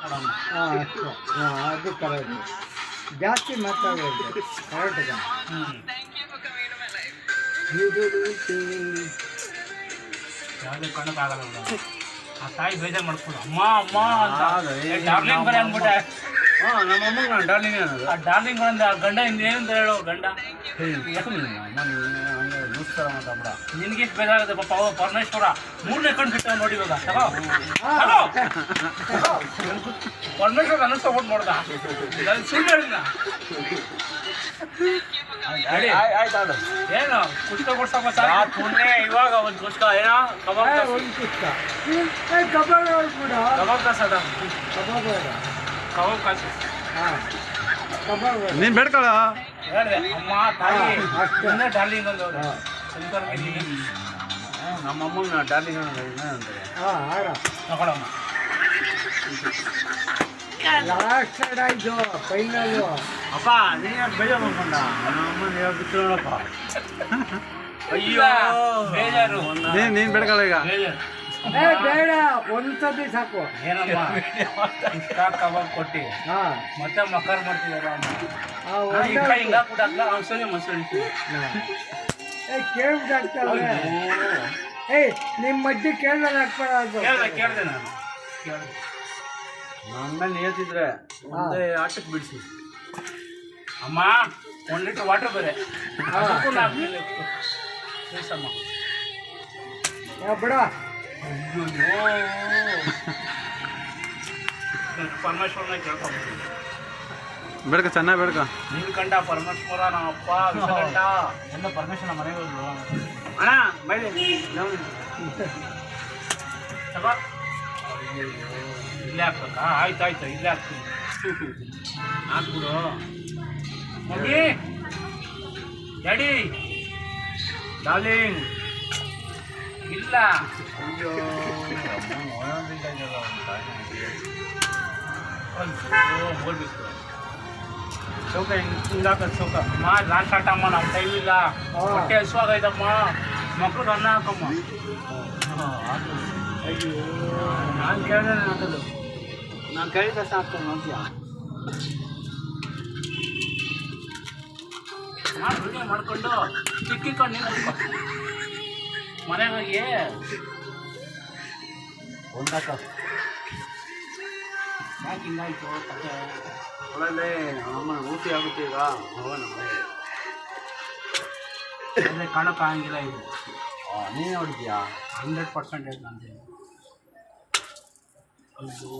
ಕೊಡಮ್ಮ. ಹಾಂ ಅಷ್ಟೇ. ಹಾಂ ಅದು ಕರೆಕ್ಟ್. ಜಾಸ್ತಿ ಮಾತಾಡೋದು ಕರೆಕ್ಟ್. ಯಾವುದೇ ಕಾರಣಕ್ಕಾಗಲ್ಲ ಬಿಡು. ಆ ತಾಯಿ ಬೇಜಾರು ಮಾಡ್ಕೊಂಡು ಅಮ್ಮ ಅಮ್ಮ ಅಂತ ಡಾರ್ಲಿಂಗ್ ಬರೀ ಅಂದ್ಬಿಟ್ಟೆ. ಹಾಂ ನಮ್ಮ ಅಮ್ಮಗೆ ನಾನು ಡಾರ್ಲಿಂಗ್ ಅನ್ನೋದು. ಆ ಡಾರ್ಲಿಂಗ್ ಅಂದ ಗಂಡ ಇನ್ನೇನಂತ ಹೇಳೋ ಗಂಡ ಯಾಕೆ ನೀನು ನಾನು ಹಂಗೆ ನುಸ್ತಾರ ಮಾತಾಡ. ನಿನ್ಗೆ ಬೇಜಾರಾಗುತ್ತೆ ಪಾಪ. ಅವ ಪರಮೇಶ್ವರ 3ನೇ ಕಣ್ಣು ಬಿಟ್ಟು ನೋಡಿ ಇವಾಗ. ತಗೋ ಪರಮೇಶ್ವರ ನನ್ನ ಸಪೋರ್ಟ್ ಮಾಡ್ದ. ಸುಳ್ಳು ಹೇಳಿದ ಆಯ್ತು ಆಡು. ಏನು ಕುಸ್ಕ ಕೊಡ್ಸಪ್ಪ ಸರ್ ಪುಣ್ಯ. ಇವಾಗ ಒಂದು ಕುಸ್ಕ ಏನೋ ಕಬಾಬ್ ಒಂದು ಪುಸ್ತಕ ಕಬಾಬ್ ಕೂಡ ಕಬಾಬ್ ಕಾಸದ ಕಬಾಬ್ ಕಬಾಬ್ ಕಾಸು. ಹಾಂ ಕಬಾಬ್ ನೀನು ಬೇಡ್ಕೊಳ್ಳ. ಹೇಳಿದೆ ಅಮ್ಮ ತಾಯಿ ಅಷ್ಟೇ. ಇನ್ನೇ ಡಾರ್ಲಿಂಗ್ ಅಂದವ್ರು. ನಮ್ಮ ಅಮ್ಮಂಗೆ ನಾನು ಡಾರ್ಲಿಂಗ್ ಅನ್ನೋದು ಅಂತಾರೆ. ಹಾಂ ಆಡ ತಗೊಳಮ್ಮ. ಲಾಸ್ಟ್ ಆಯ್ತು ಫೈನಲ್ಲು. ಅಪ್ಪ ನೀನು ಬೇಜಾರು ಮಾಡ್ಕೊಂಡ. ನಮ್ಮ ಅಮ್ಮನ ಹೇಳ್ಬಿಟ್ಟು ನೋಡಪ್ಪ. ಅಯ್ಯೋ ಬೇಜಾರು. ನೀನು ಬೇಡ್ಕೊಳ್ಳ ಈಗ. ಬೇಜಾರು ಬೇಡ ಒಂದ್ಸತಿ ಸಾಕು. ಏನಮ್ಮ ಇಷ್ಟ ಕಬಾಬ್ ಕೊಟ್ಟು ಹಾಂ ಮತ್ತೆ ಮಕ್ಕರ್ ಮಾಡ್ತಿದಾರ ಅಮ್ಮ. ಒಂದೇ ಹಿಂಗ ಕೂಡಾಕ್ಲ ಅವಸರಿ ಮೊಸರು ಕೇಳ್ಬಿಟ್ಟಾಗ್ತವೆ. ಏಯ್ ನಿಮ್ಮ ಮಧ್ಯೆ ಕೇಳ್ದಾಗ ಹಾಕ್ಬೇಡ ಅದು. ಕೇಳ್ದೆ ನಾನು ಕೇಳ್ದೆ. ನನ್ನ ಮೇಲೆ ಹೇಳ್ತಿದ್ರೆ ಒಂದೇ ಆಟಕ್ಕೆ ಬಿಡಿಸಿ. ಅಮ್ಮ 1 ಲೀಟ್ರ್ ವಾಟರ್ ಬೇರೆ ಅದಕ್ಕೂ ಬಿಡ. ಪರಮೇಶ್ವರನ ಕೇಳ್ಕೊಂಡ್ಬಿಟ್ಟು ಬೇಡ್ಕ ಚೆನ್ನಾಗಿ ಬೇಡ್ಕ. ನೀಲ್ಕಂಠ ಪರಮೇಶ್ವರ ನಮ್ಮಪ್ಪ ವಿಷಕಂಠ ಎಲ್ಲ ಪರಮೇಶ್ವರ ಮನೆಗೆ ಹೋದ್ರು ಅಣ್ಣ ಬೈಲಿ ತಗೋ. ಇಲ್ಲೇ ಹಾಕ್ಬೇಕಾ? ಆಯ್ತು ಇಲ್ಲೇ ಹಾಕ್ತೀನಿ. ಹಾಕ್ಬಿಡು ಮಮ್ಮಿ ಡ್ಯಾಡಿ ಡಾರ್ಲಿಂಗ್. ಇಲ್ಲ ಅಯ್ಯೋ ಹೋಗ್ಬೇಕು ಚೌಕ ಹಿಂಗಾಕ ಚೌಕ. ಅಮ್ಮ ಲಾಸ್ಟ್ ಆಟಮ್ಮ ನಮ್ಮ ಟೈಮ್ ಇಲ್ಲ. ಹೊಟ್ಟೆ ಹಸುವಾಗೈತಮ್ಮ. ಮಕ್ಳಿಗೆ ಅನ್ನ ಹಾಕಮ್ಮ. ಅಯ್ಯೋ ನಾನು ಕೇಳಿದೆ ಹಾಕೋದು. ನಾನು ಕೇಳಿದ ತಕ್ಷಣ ಹಾಕ್ಕೊಂಡು ನೋಡ್ತೀಯ. ವಿಡಿಯೋ ಮಾಡ್ಕೊಂಡು ಚಿಕ್ಕಿಕೊಂಡು ನಿಂತ್ಕೊ ಮನೆಗೆ ಹೋಗಿ ಒಂದಾಕ ಯಾಕೆ ಹಿಂಗಾಯ್ತು ಕತೆ. ಒಳಗೆ ನಮ್ಮನ್ನ ಊಟಿ ಆಗುತ್ತೆ ಈಗ. ಹೋಗೋಣ ಅದೇ ಕಾಣೋಕ್ಕಾಗಂಗಿಲ್ಲ ಇದು. ನೀನು ನೋಡಿದ್ಯಾ? 100% ನಂದು. ಅಯ್ಯೋ